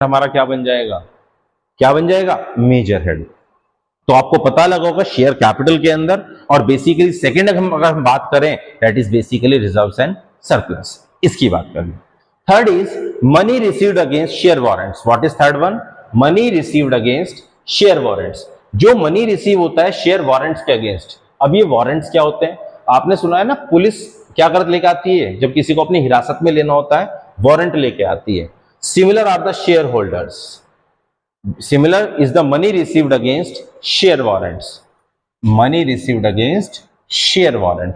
हमारा क्या बन जाएगा, क्या बन जाएगा, मेजर हेड। तो आपको पता लगा होगा शेयर कैपिटल के अंदर। और बेसिकली सेकंड अगर हम बात करें that is basically reserves and surplus, इसकी बात करें। Third is money received against share warrants. What is third one, money received against share warrants. जो मनी रिसीव होता है शेयर वारंट्स के अगेंस्ट। अब ये वारंट्स क्या होते हैं, आपने सुना है ना, पुलिस क्या कर लेके आती है जब किसी को अपनी हिरासत में लेना होता है, वारंट लेके आती है। Similar are the share holders, similar is the money received against share warrants, money received against share warrant.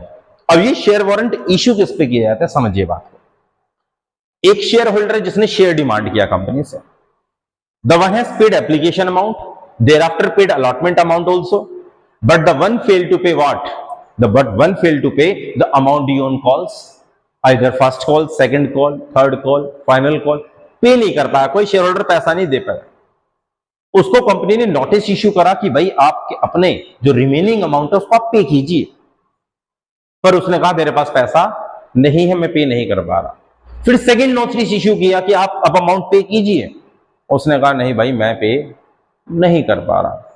अब ये शेयर वारंट इश्यू किस पे किया जाता है, समझिए बात को। एक शेयर होल्डर है जिसने शेयर डिमांड किया कंपनी से, the one has paid application amount, thereafter paid allotment amount also, but the one failed to pay what, but one failed to pay the amount due on calls, either first call, second call, third call, final call, पे नहीं कर पाया, कोई share holder पैसा नहीं दे पाया। उसको company ने नोटिस इश्यू करा कि भाई आप अपने जो रिमेनिंग अमाउंट है उसको आप पे कीजिए, पर उसने कहा मेरे पास पैसा नहीं है, मैं पे नहीं कर पा रहा। फिर सेकंड नोटिस इश्यू किया कि आप अब अमाउंट पे कीजिए, उसने कहा नहीं भाई मैं पे नहीं कर पा रहा।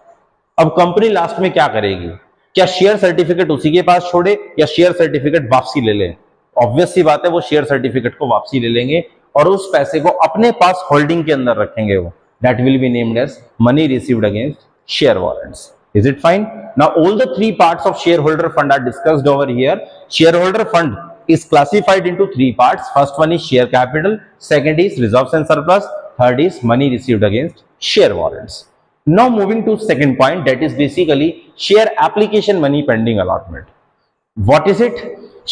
अब कंपनी लास्ट में क्या करेगी, क्या शेयर सर्टिफिकेट उसी के पास छोड़े या शेयर सर्टिफिकेट वापसी ले ले? ऑब्वियस सी बात है वो शेयर सर्टिफिकेट को वापसी ले लेंगे और उस पैसे को अपने पास होल्डिंग के अंदर रखेंगे। वो that will be named as money received against share warrants. Is it fine? Now all the three parts of share holder fund are discussed over here. Share holder fund is classified into three parts. First one is share capital, second is reserves and surplus, third is money received against share warrants. Now moving to second point, that is basically share application money pending allotment. What is it?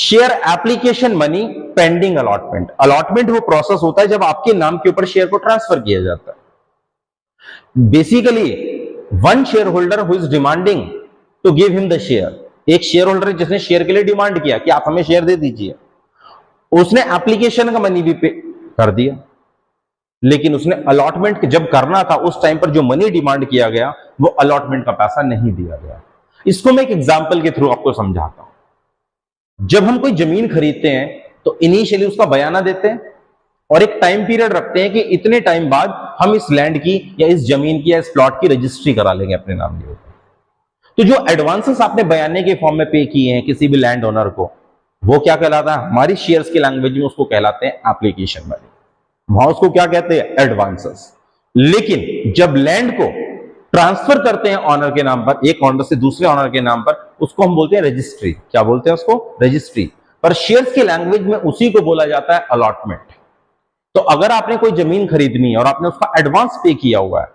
Share application money pending allotment. Allotment वो process होता है जब आपके नाम के ऊपर share को transfer किया जाता है। Basically one share holder who is demanding to give him the share, एक शेयर होल्डर जिसने शेयर के लिए डिमांड किया कि आप हमें शेयर दे दीजिए, उसने एप्लीकेशन का मनी भी पे कर दिया, लेकिन उसने अलॉटमेंट जब करना था उस टाइम पर जो मनी डिमांड किया गया वो अलॉटमेंट का पैसा नहीं दिया गया। इसको मैं एक एग्जांपल के थ्रू आपको समझाता हूं। जब हम कोई जमीन खरीदते हैं तो इनिशियली उसका बयाना देते हैं और एक टाइम पीरियड रखते हैं कि इतने टाइम बाद हम इस लैंड की या इस जमीन की या इस प्लॉट की रजिस्ट्री करा लेंगे अपने नाम के ऊपर। तो जो एडवांसेस आपने बयाने के फॉर्म में पे किए हैं किसी भी लैंड ओनर को, वो क्या कहलाता है, हमारी शेयर्स की लैंग्वेज में उसको कहलाते हैं एप्लीकेशन मनी, वहां उसको क्या कहते हैं, एडवांसेस। लेकिन जब लैंड को ट्रांसफर करते हैं ऑनर के नाम पर, एक ऑनर से दूसरे ऑनर के नाम पर, उसको हम बोलते हैं रजिस्ट्री। क्या बोलते हैं उसको, रजिस्ट्री। पर शेयर्स की लैंग्वेज में उसी को बोला जाता है अलॉटमेंट। तो अगर आपने कोई जमीन खरीदनी है और आपने उसका एडवांस पे किया हुआ है,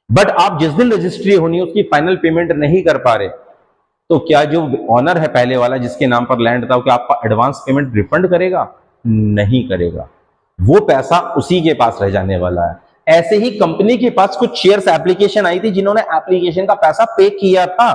बट आप जिस दिन रजिस्ट्री होनी है उसकी फाइनल पेमेंट नहीं कर पा रहे, तो क्या जो ऑनर है पहले वाला जिसके नाम पर लैंड था, क्या आपका एडवांस पेमेंट रिफंड करेगा? नहीं करेगा, वो पैसा उसी के पास रह जाने वाला है। ऐसे ही कंपनी के पास कुछ शेयर्स एप्लीकेशन आई थी जिन्होंने एप्लीकेशन का पैसा पे किया था,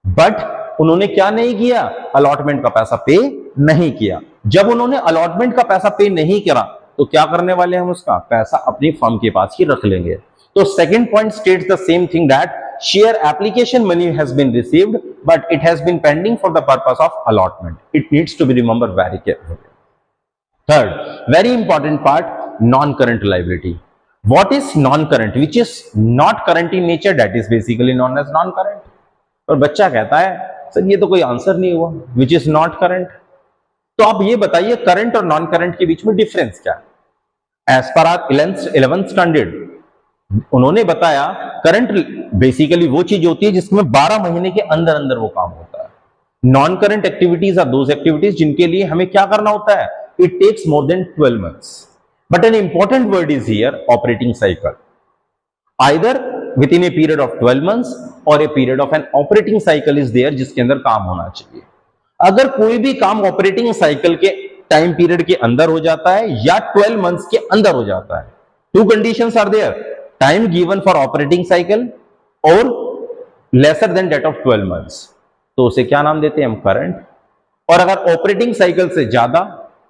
बट उन्होंने क्या नहीं किया, अलॉटमेंट का पैसा पे नहीं किया। जब उन्होंने अलॉटमेंट का पैसा पे नहीं करा तो क्या करने वाले हम, उसका पैसा अपनी फर्म के पास ही रख लेंगे। तो second point states the same thing, that share application money has been received but it has been pending for the purpose of allotment. It needs to be remembered very carefully. Third, very important part, non-current liability. What is non-current? Which is not current in nature, that is basically known as non-current. और बच्चा कहता है sir ये तो कोई answer नहीं हुआ, which is not current. तो आप ये बताइए करंट और नॉन करंट के बीच में डिफरेंस क्या है? As per are 11th standard उन्होंने बताया करंट बेसिकली वो चीज होती है जिसमें 12 महीने के अंदर अंदर वो काम होता है। Non current activities are those activities जिनके लिए हमें क्या करना होता है, it takes more than 12 months. But an important word is here operating cycle, either within a period of 12 months और a period of an operating cycle is there जिसके अंदर काम होना चाहिए। अगर कोई भी काम ऑपरेटिंग साइकिल के टाइम पीरियड के अंदर हो जाता है या 12 months के अंदर हो जाता है, two conditions are there, time given for operating cycle और lesser than date of 12 months, तो उसे क्या नाम देते हैं हम, करंट। और अगर ऑपरेटिंग साइकिल से ज्यादा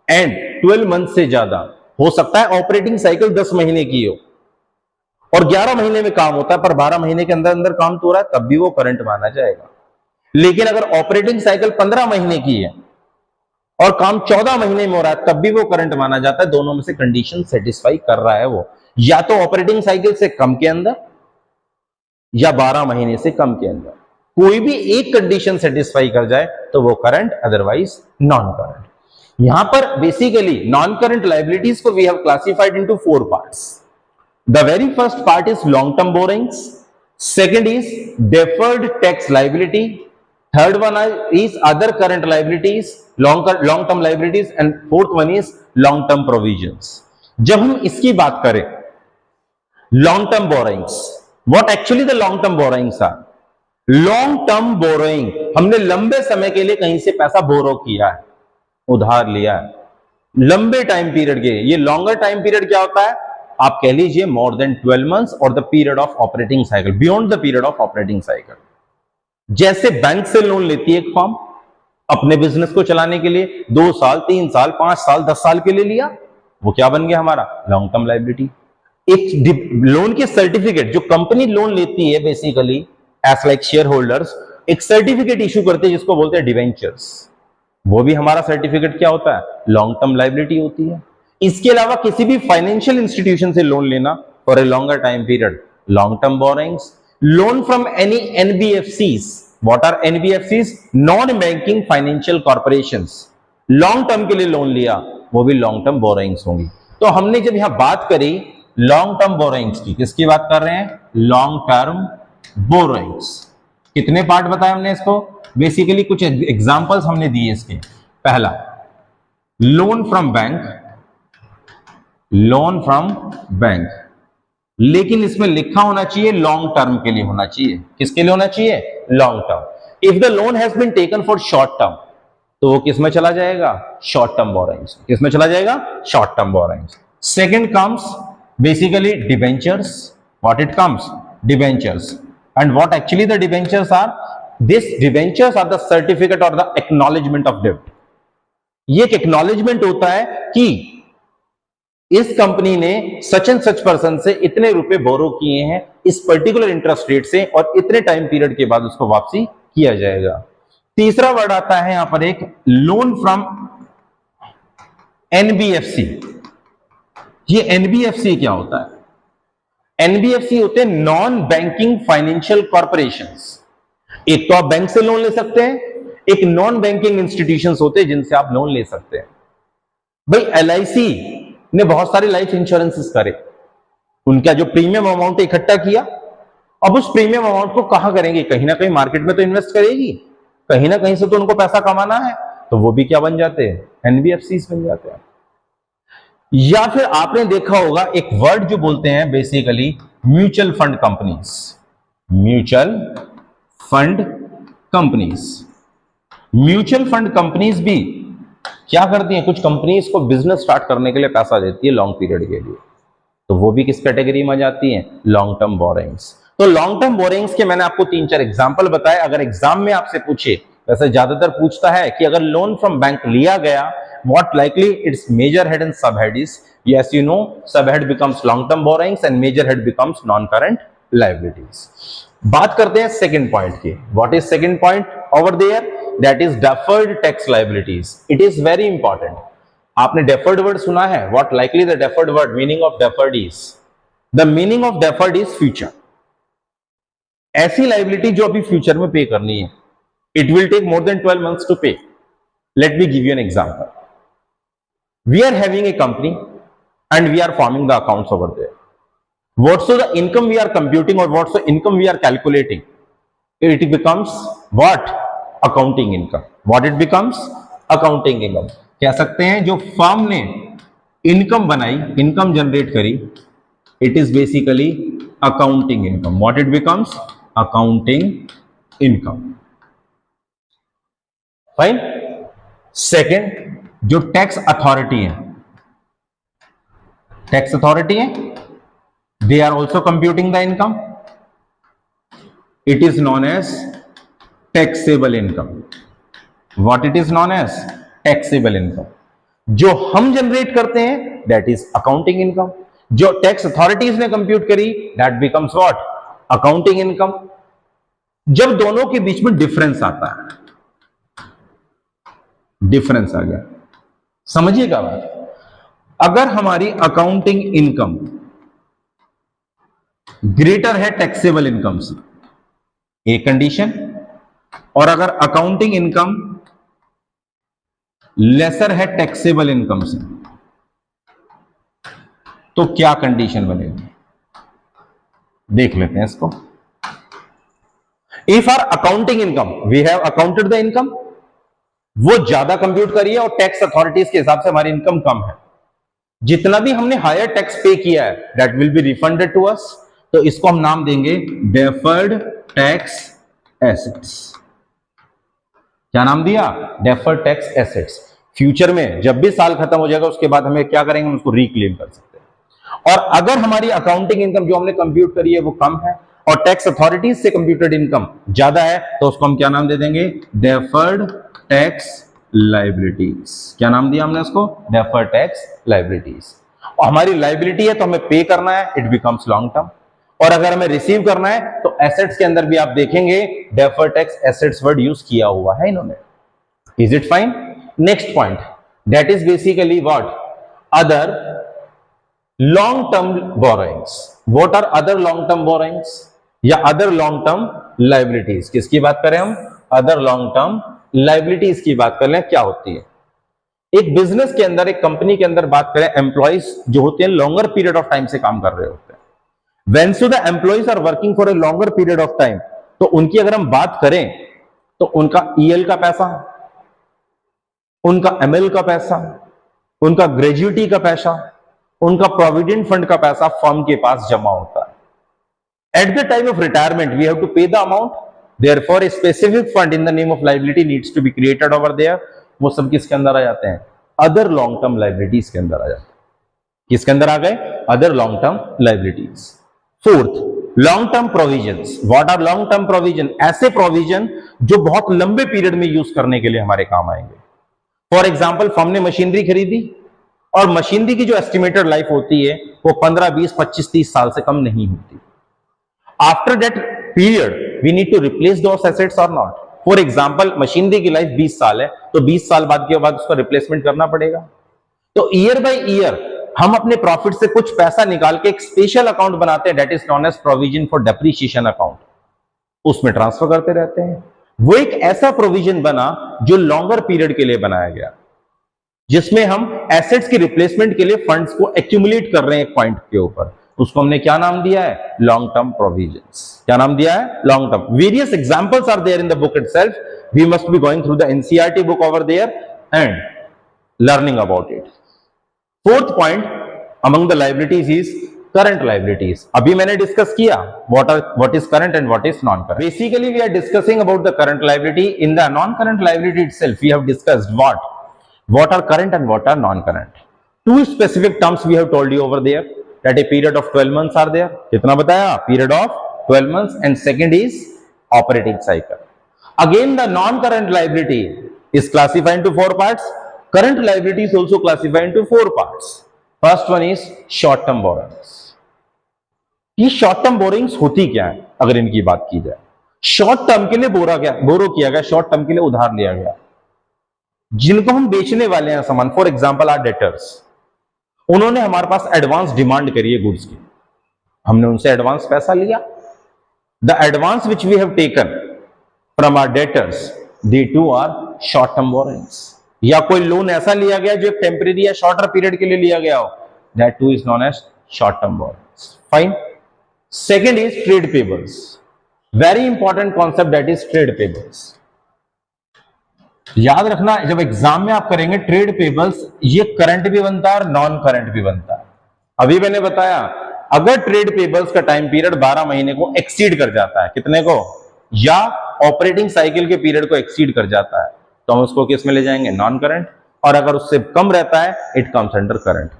एंड 12 months से ज्यादा, हो सकता है ऑपरेटिंग साइकिल 10 महीने की हो और 11 महीने में काम होता है पर 12 महीने के अंदर अंदर काम तो हो रहा है, तब भी वो करंट माना जाएगा। लेकिन अगर ऑपरेटिंग साइकिल 15 महीने की है और काम 14 महीने में हो रहा है, तब भी वो करंट माना जाता है। दोनों में से कंडीशन सेटिस्फाई कर रहा है वो। या तो ऑपरेटिंग साइकिल से कम के अंदर या 12 महीने से कम के अंदर कोई भी एक कंडीशन सेटिस्फाई कर जाए तो वो करंट, अदरवाइज नॉन करंट। यहां पर बेसिकली नॉन करंट लाइबिलिटीज को we have classified into 4 parts. The very first part is long term borrowings, second is deferred tax liability, third one is other current liabilities, long term liabilities, and fourth one is long term provisions। जब हम इसकी बात करें long term borrowings, what actually the long term borrowings are? Long term borrowing, हमने लंबे समय के लिए कहीं से पैसा बोरो किया है, उधार लिया है लंबे टाइम पीरियड के। ये लॉन्गर टाइम पीरियड क्या होता है? आप कह लीजिए मोर देन 12 मंथ्स और the period of operating cycle, beyond the period of operating cycle. जैसे बैंक से लोन लेती है एक फर्म अपने बिजनेस को चलाने के लिए, 2 साल 3 साल 5 साल 10 साल के लिए लिया, वो क्या बन गया हमारा? Long term liability. एक लोन के सर्टिफिकेट जो कंपनी लोन लेती है basically as like share holders, एक सर्टिफिकेट इशू करते हैं जिसको बोलते हैं डिवेंचर्स, वो भी हमारा सर्टिफिकेट क्या होता है? लॉन्ग टर्म लाइबिलिटी होती है। इसके अलावा किसी भी फाइनेंशियल इंस्टीट्यूशन से लोन लेना for a longer time period, long term borrowings. Loan from any NBFCs, what are NBFCs? Non banking financial corporations, long term के लिए लोन लिया, वो भी लॉन्ग टर्म बोरोइंग्स होंगी। तो हमने जब यहां बात करी लॉन्ग टर्म बोरोइंग्स की, किसकी बात कर रहे हैं? Long term borrowings. कितने पार्ट बताए हमने इसको? बेसिकली कुछ एग्जांपल्स हमने दिए इसके। पहला, loan from bank, loan from bank, लेकिन इसमें लिखा होना चाहिए लॉन्ग टर्म के लिए होना चाहिए। किसके लिए होना चाहिए? Long term. If the loan has been taken for short term, तो वो किस में चला जाएगा? Short term borrowings. किस में चला जाएगा? Short term borrowings. Second comes basically debentures. What it comes? Debentures. And what actually the debentures are? This debentures are the certificate और द एक्नॉलेजमेंट ऑफ डेब्ट। ये एक एक्नॉलेजमेंट होता है कि इस कंपनी ने सच एंड सच पर्सन से इतने रुपए बोरो किए हैं इस पर्टिकुलर इंटरेस्ट रेट से और इतने टाइम पीरियड के बाद उसको वापसी किया जाएगा। तीसरा वर्ड आता है यहां पर एक, लोन फ्रॉम एनबीएफसी। ये एनबीएफसी क्या होता है? एनबीएफसी होते हैं नॉन बैंकिंग फाइनेंशियल कॉर्पोरेशंस। एक तो आप बैंक से लोन ले सकते हैं, एक नॉन बैंकिंग इंस्टीट्यूशंस होते हैं जिनसे आप लोन ले सकते हैं। भाई एलआईसी ने बहुत सारे लाइफ इंश्योरेंसेस करे, उनका जो प्रीमियम अमाउंट इकट्ठा किया, अब उस प्रीमियम अमाउंट को कहां करेंगे? कहीं ना कहीं मार्केट में तो इन्वेस्ट करेगी, कहीं ना कहीं से तो उनको पैसा कमाना है, तो वो भी क्या बन जाते हैं? एनबीएफसी बन जाते हैं। या फिर आपने देखा होगा एक वर्ड जो बोलते हैं basically mutual fund companies. Mutual fund companies, mutual fund companies भी क्या करती हैं? कुछ कंपनीज को बिजनेस स्टार्ट करने के लिए पैसा देती है लॉन्ग पीरियड के लिए, तो वो भी किस कैटेगरी में जाती हैं? Long term borrowings. तो लॉन्ग टर्म बोरोइंग्स के मैंने आपको 3-4 एग्जांपल बताए। अगर एग्जाम में आपसे पूछे, वैसे ज्यादातर पूछता है कि अगर लोन फ्रॉम बैंक लिया गया, what likely its major head and subhead is? Yes, you know, subhead becomes long term borrowings and major head becomes non current liabilities। बात करते हैं सेकंड पॉइंट की। What is second point over there? That is deferred tax liabilities। It is very important। आपने deferred word सुना है? What likely the deferred word meaning of deferred is? The meaning of deferred is future। ऐसी liability जो अभी future में पे करनी है। It will take more than 12 months to pay। Let me give you an example। We are having a company and we are forming the accounts over there। What's the income we are computing or what's the income we are calculating? It becomes what? Accounting income। What it becomes? Accounting income। कह सकते हैं जो firm ने income बनाई, income generate करी, it is basically accounting income। What it becomes? Accounting income। Fine. Second, जो tax authority है, tax authority है, they are also computing the income. It is known as taxable income. What it is known as? Taxable income. जो हम generate करते हैं that is accounting income, जो tax authorities ने compute करी that becomes what? Accounting income. जब दोनों के बीच में डिफरेंस आता है, डिफरेंस आ गया, समझिएगा बात। अगर हमारी अकाउंटिंग इनकम ग्रेटर है टैक्सेबल इनकम से, एक कंडीशन। और अगर अकाउंटिंग इनकम लेसर है टैक्सेबल इनकम से, तो क्या कंडीशन बनेगी, देख लेते हैं इसको। If our accounting income, we have accounted the income, वो ज्यादा कंप्यूट करिए और टैक्स अथॉरिटीज के हिसाब से हमारी इनकम कम है, जितना भी हमने हायर टैक्स पे किया है that will be refunded to us, तो इसको हम नाम देंगे डेफर्ड टैक्स एसेट्स। क्या नाम दिया, डेफर्ड टैक्स एसेट्स। फ्यूचर में जब भी साल खत्म हो जाएगा उसके बाद हमें क्या करेंगे, हम उसको रिक्लेम कर सकते हैं। और अगर हमारी अकाउंटिंग इनकम जो हमने कंप्यूट करी है वो कम है और टैक्स अथॉरिटीज से कंप्यूटेड इनकम ज्यादा है, तो उसको हम क्या नाम दे देंगे, डेफर्ड टैक्स लाइबिलिटीज। क्या नाम दिया हमने उसको, डेफर्ड टैक्स लाइबिलिटीज। और हमारी लाइबिलिटी है तो हमें पे करना है, इट बिकम्स लॉन्ग टर्म। और अगर हमें रिसीव करना है तो एसेट्स के अंदर भी आप देखेंगे deferred tax assets word use किया हुआ है इन्होंने। Is it fine? Next point, that is basically what, other long term borrowings. What are other long term borrowings या अदर लॉन्ग टर्म लाइबिलिटीज? किसकी बात करें हम, अदर लॉन्ग टर्म लाइबिलिटीज की बात कर लें। क्या होती है, एक बिजनेस के अंदर, एक कंपनी के अंदर बात करें, एम्प्लॉइज जो होते हैं लॉन्गर पीरियड ऑफ टाइम से काम कर रहे होते हैं। When so the employees are working for a longer period of time, तो उनकी अगर हम बात करें तो उनका EL का पैसा, उनका ML का पैसा, उनका ग्रेजुएटी का पैसा, उनका प्रोविडेंट फंड का पैसा फर्म के पास जमा होता है। At the time of retirement we have to pay the amount, therefore a specific fund in the name of liability needs to be created over there। वो सब किसके अंदर आ जाते हैं, अदर लॉन्ग टर्म लाइबिलिटीज के अंदर आ जाते हैं। किसके अंदर आ गए, other long term liabilities. Fourth, long term provisions. What are long term provision? ऐसे प्रोविजन जो बहुत लंबे पीरियड में यूज करने के लिए हमारे काम आएंगे। फॉर एग्जांपल, फर्म ने मशीनरी खरीदी और मशीनरी की जो एस्टिमेटेड लाइफ होती है वो 15, 20, 25, 30 साल से कम नहीं होती। After that period we need to replace those assets और नॉट। फॉर एग्जांपल, मशीनरी की लाइफ 20 साल है तो 20 साल बाद के बाद उसका रिप्लेसमेंट करना पड़ेगा। तो ईयर बाय ईयर हम अपने प्रॉफिट से कुछ पैसा निकाल के एक स्पेशल अकाउंट बनाते हैं, that is known as provision for depreciation account, उसमें ट्रांसफर करते रहते हैं। वो एक ऐसा प्रोविजन बना जो लॉन्गर पीरियड के लिए बनाया गया, जिसमें हम एसेट्स की रिप्लेसमेंट के लिए फंड्स को एक्यूमुलेट कर रहे हैं एक पॉइंट के ऊपर। उसको हमने क्या नाम दिया है, लॉन्ग टर्म प्रोविजंस। क्या नाम दिया है, long term. Various examples are there in the book itself, we must be going through the NCERT book over there and learning about it. Fourth point among the liabilities is current liabilities. अभी मैंने discuss किया what is current and what is non current. Basically we are discussing about the current liability. In the non current liability itself we have discussed what are current and what are non current। Two specific terms we have told you over there, that a period of 12 months are there। कितना बताया, period of 12 months, and second is operating cycle। Again the non current liability is classified into 4 parts। Current liability is also classified into 4 parts। First one is short term borrowings। ये short term borings होती क्या है अगर इनकी बात की जाए, short term के लिए बोरो किया गया, शॉर्ट टर्म के लिए उधार लिया गया, जिनको हम बेचने वाले हैं सामान। फॉर एग्जाम्पल आर डेटर्स, उन्होंने हमारे पास एडवांस डिमांड करी है गुड्स की, हमने उनसे एडवांस पैसा लिया। The advance which we have taken from our debtors, they too are short term borrowings. या कोई लोन ऐसा लिया गया जो एक टेम्परेरी या शॉर्टर पीरियड के लिए लिया गया हो, that too is known as short term borrowings. Fine. Second is trade payables, very important concept, that is trade payables. याद रखना, जब एग्जाम में आप करेंगे ट्रेड पेबल्स, ये करंट भी बनता है और नॉन करंट भी बनता है। अभी मैंने बताया अगर ट्रेड पेबल्स का टाइम पीरियड 12 महीने को एक्सीड कर जाता है, कितने को, या ऑपरेटिंग साइकिल के पीरियड को एक्सीड कर जाता है, तो हम उसको किस में ले जाएंगे, नॉन करंट। और अगर उससे कम रहता है, इट कम्स अंडर करंट।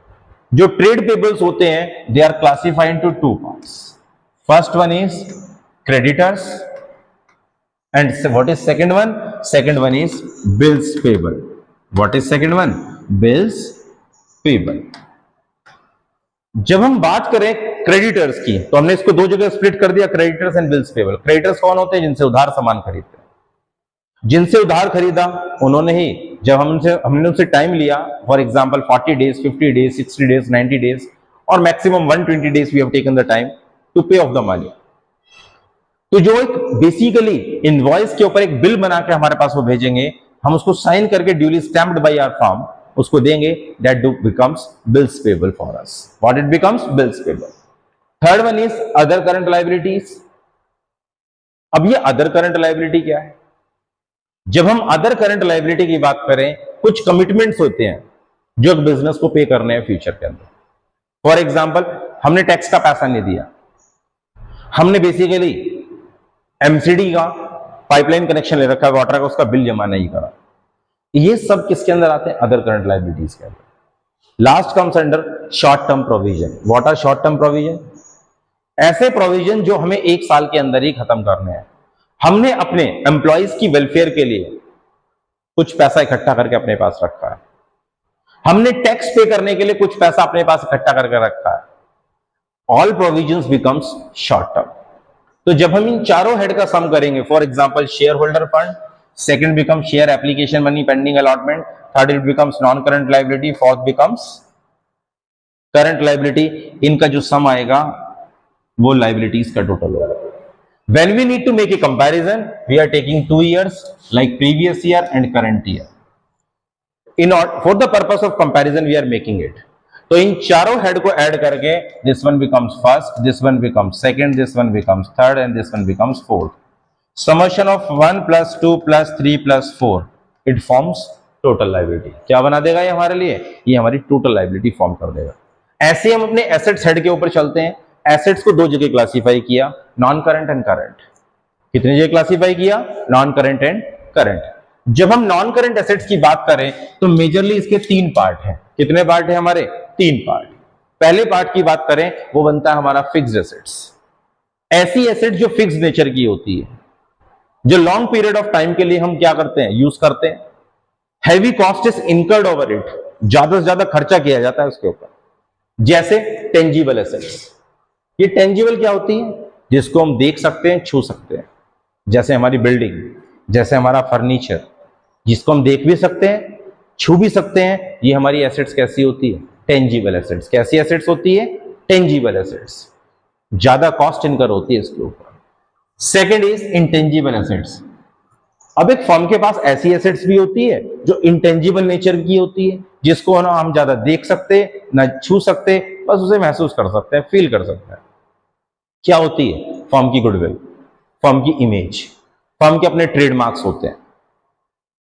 जो ट्रेड पेबल्स होते हैं they are classified into 2 parts. First one is creditors and what is second one? Second one is bills payable। what is second one? bills payable। जब हम बात करें creditors की तो हमने इसको 2 जगह स्प्लिट कर दिया, creditors and bills payable. Creditors कौन होते हैं, जिनसे उधार सामान खरीदते हैं। जिनसे उधार खरीदा उन्होंने ही, जब हमने उनसे टाइम लिया, for example 40 days, 50 days, 60 days, 90 days और maximum 120 days we have taken the time to pay off the money. तो जो एक बेसिकली इनवॉइस के ऊपर एक बिल बना के हमारे पास वो भेजेंगे, हम उसको साइन करके duly stamped by our firm उसको देंगे, that becomes bills payable for us. What it becomes? Bills payable. Third one is other current liabilities. अब ये अदर करंट लायबिलिटी क्या है? जब हम अदर करंट लायबिलिटी की बात करें, कुछ कमिटमेंट्स होते हैं जो एक बिजनेस को पे करने हैं फ्यूचर के अंदर। फॉर एग्जाम्पल, हमने टैक्स का पैसा नहीं दिया, हमने बेसिकली एमसीडी का पाइपलाइन कनेक्शन ले रखा है, वाटर का, उसका बिल जमा नहीं करा। ये सब किसके अंदर आते हैं? अदर करंट लायबिलिटीज के अंदर। Last comes under short term provision. What are short term provision? ऐसे प्रोविजन जो हमें एक साल के अंदर ही खत्म करने हैं। हमने अपने एम्प्लॉइज की वेलफेयर के लिए कुछ पैसा इकट्ठा करके अपने पास रखा है, हमने टैक्स पे करने के लिए कुछ पैसा अपने पास इकट्ठा करके रखा है। All provisions becomes short term. तो जब हम इन चारों हेड का सम करेंगे, for example share holder fund, second become share application money pending allotment, third it becomes non current liability, fourth becomes current liability, इनका जो सम आएगा वो लायबिलिटीज का टोटल होगा। When we need to make a comparison, we are taking 2 years like previous year and current year. For the purpose of comparison, we are making it. तो इन चारों head को add करके this one becomes first, this one becomes second, this one becomes third, and this one becomes fourth. Summation of 1 plus 2 plus 3 plus 4, it forms total liability. क्या बना देगा ये हमारे लिए? ये हमारी total liability फॉर्म कर देगा। ऐसे हम अपने एसेट्स हेड के ऊपर चलते हैं। एसेट्स को दो जगह क्लासिफाई किया, नॉन करंट एंड करंट। कितनी जगह क्लासिफाई किया? Non current and current. जब हम नॉन करंट एसेट्स की बात करें तो मेजरली इसके 3 पार्ट हैं। कितने पार्ट है हमारे? 3 पार्ट। पहले पार्ट की बात करें वो बनता है हमारा फिक्स्ड एसेट्स। ऐसी एसेट जो फिक्स्ड नेचर की होती है, जो लॉन्ग पीरियड ऑफ टाइम के लिए हम क्या करते हैं? यूज करते हैं। Heavy cost is incurred over it, ज्यादा से ज्यादा खर्चा किया जाता है उसके ऊपर। जैसे टेंजिबल एसेट्स। ये टेंजिबल क्या होती है? जिसको हम देख सकते हैं, छू सकते हैं, जैसे हमारी बिल्डिंग, जैसे हमारा फर्नीचर, जिसको हम देख भी सकते हैं, छू भी सकते हैं। ये हमारी एसेट्स कैसी होती है? Tangible assets. कैसी एसेट्स होती है? Tangible assets. ज्यादा कॉस्ट इनकर होती है इसके ऊपर। Second is intangible assets. अब एक फर्म के पास ऐसी एसेट्स भी होती है जो इंटेंजिबल नेचर की होती है, जिसको ना हम ज्यादा देख सकते, ना छू सकते, बस उसे महसूस कर सकते हैं, फील कर सकते हैं। क्या होती है? फर्म की गुडविल, फर्म की इमेज, फर्म के अपने ट्रेडमार्क्स होते हैं,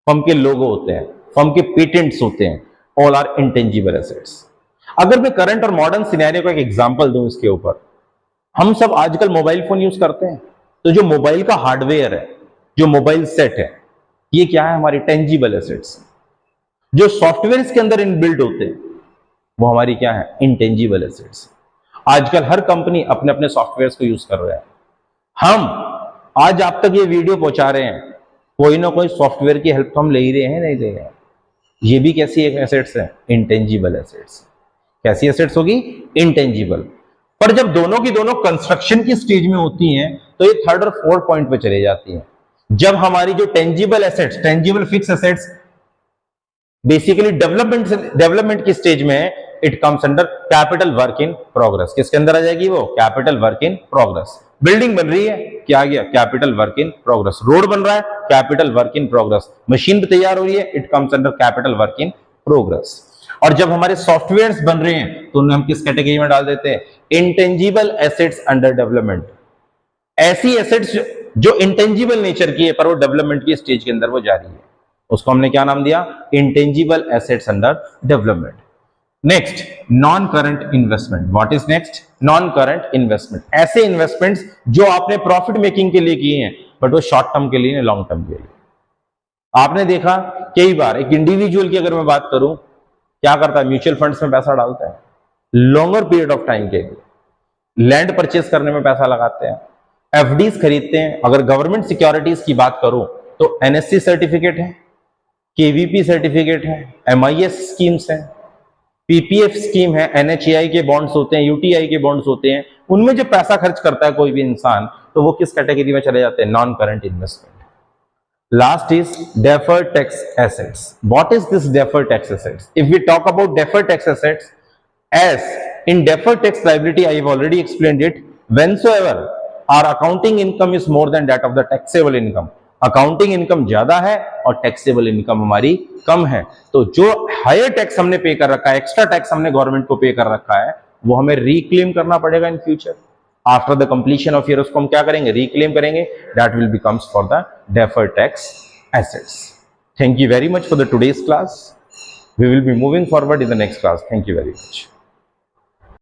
फर्म के लोगो होते हैं, फर्म के पेटेंट्स होते हैं। All are intangible assets. अगर मैं करंट और मॉडर्न सिनेरियो का एक एग्जांपल दूं इसके ऊपर, हम सब आजकल मोबाइल फोन यूज करते हैं, तो जो मोबाइल का हार्डवेयर है, जो मोबाइल सेट है, ये क्या है? हमारी टेंजिबल एसेट्स। जो सॉफ्टवेयर के अंदर इनबिल्ट होते हैं वो हमारी क्या है? Intangible assets. आजकल हर कंपनी अपने अपने सॉफ्टवेयर को यूज कर रहा है। हम आज आप तक ये वीडियो पहुंचा रहे हैं, कोई ना कोई सॉफ्टवेयर की हेल्प हम ले ही रहे हैं, नहीं ले रहे हैं। ये भी कैसी एक एसेट्स है? Intangible assets. कैसी एसेट्स होगी? इंटेंजिबल। पर जब दोनों की दोनों कंस्ट्रक्शन की स्टेज में होती हैं तो ये थर्ड और फोर्थ पॉइंट पे चले जाती हैं। जब हमारी जो tangible assets, tangible fixed assets basically development की स्टेज में है, it comes under capital work in progress. किसके अंदर आ जाएगी वो? Capital work in progress. Building बन रही है, क्या आ गया? Capital work in progress. Road बन रहा है, capital work in progress. Machine तैयार हो रही है, it comes under capital work in progress. और जब हमारे सॉफ्टवेयर्स बन रहे हैं तो उन्हें हम किस कैटेगरी में डाल देते हैं? Intangible assets under development. ऐसी एसेट्स जो इंटेंजिबल नेचर की है पर वो डेवलपमेंट की स्टेज के अंदर वो जा रही है, उसको हमने क्या नाम दिया? Intangible assets under development. Next, non current investment. What is next? Non current investment. ऐसे इन्वेस्टमेंट्स जो आपने प्रॉफिट मेकिंग के लिए किए हैं बट वो शॉर्ट टर्म के लिए, लॉन्ग टर्म के लिए। आपने देखा कई बार एक इंडिविजुअल की अगर मैं बात करूं, क्या करता है? म्यूचुअल फंड्स में पैसा डालता है, लॉन्गर पीरियड ऑफ टाइम के लिए। लैंड परचेस करने में पैसा लगाते हैं, एफडीज खरीदते हैं। अगर गवर्नमेंट सिक्योरिटीज की बात करूं तो एनएससी सर्टिफिकेट है, केवीपी सर्टिफिकेट है, एमआईएस स्कीम्स है, पीपीएफ स्कीम है, एनएचएआई के बॉन्ड्स होते हैं, यूटीआई के बॉन्ड्स होते हैं। उनमें जब पैसा खर्च करता है कोई भी इंसान तो वो किस कैटेगरी में चले जाते हैं? Non current investment. Last is deferred tax assets. What is this deferred tax assets? If we talk about deferred tax assets, as in deferred tax liability, I have already explained it. whensoever our accounting income is more than that of the taxable income, accounting income ज्यादा है और taxable income हमारी कम है, तो जो higher tax हमने पे कर रखा है, एक्स्ट्रा टैक्स हमने गवर्नमेंट को पे कर रखा है, वो हमें रिक्लेम करना पड़ेगा in future. After the completion of year उसको हम क्या करेंगे, रिक्लेम करेंगे। That will becomes for the deferred tax assets. Thank you very much for the today's class. We will be moving forward in the next class. Thank you very much.